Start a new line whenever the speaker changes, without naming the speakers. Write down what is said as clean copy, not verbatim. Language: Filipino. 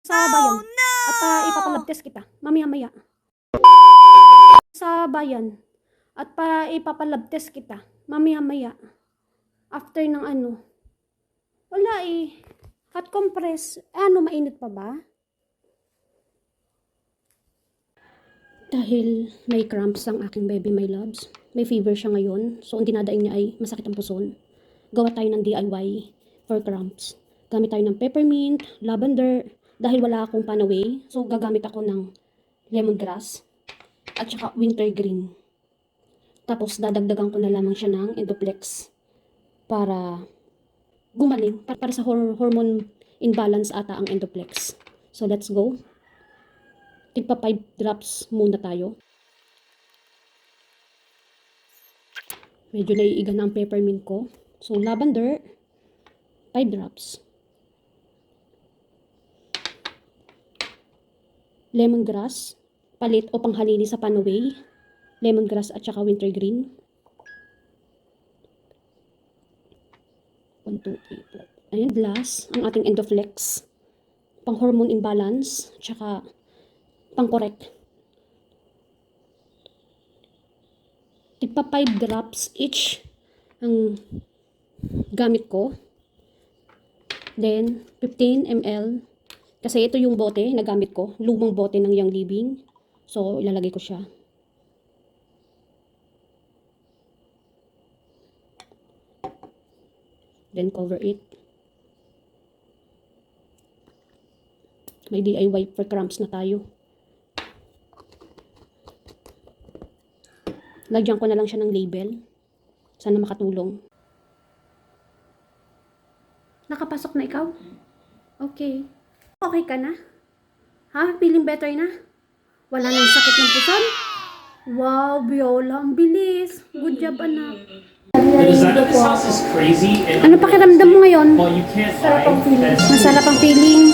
Sa bayan. At ipapalab test kita. Mamaya-maya. Sa bayan. At ipapalab test kita. Mamaya-maya. After ng ano. Wala eh. Hot compress. Ano, mainit pa ba? Dahil may cramps ang aking baby, my loves. May fever siya ngayon. So, ang dinadaing niya ay masakit ang puson. Gawa tayo ng DIY for cramps. Gamit tayo ng peppermint, lavender. Dahil wala akong panaway, so gagamit ako ng lemongrass at saka wintergreen. Tapos, dadagdagan ko na lamang siya ng Endoplex para gumaling. Para sa hormone imbalance ata ang Endoplex. So, let's go. Tigpa 5 drops muna tayo. Medyo naiiga na ang peppermint ko. So, lavender, 5 drops. Lemongrass, palit o panghalili sa panaway. Lemongrass at saka wintergreen. 1, 2, 3, 4. Ayan, glass, ang ating Endoflex. Pang hormone imbalance, at saka pang correct. Tigpa 5 drops each ang gamit ko. Then, 15 ml. Kasi ito yung bote na gamit ko. Lumang bote ng Young Living. So, ilalagay ko siya. Then, cover it. May DIY for cramps na tayo. Lagyan ko na lang siya ng label. Sana makatulong. Nakapasok na ikaw? Okay. Okay ka na? Ha? Feeling better na? Wala nang sakit ng puson? Wow, Viola, ang bilis. Good job, anak.
The design of this house is crazy. And
Ano pakiramdam mo ngayon?
well, you can't lie.
Masarap ang feeling.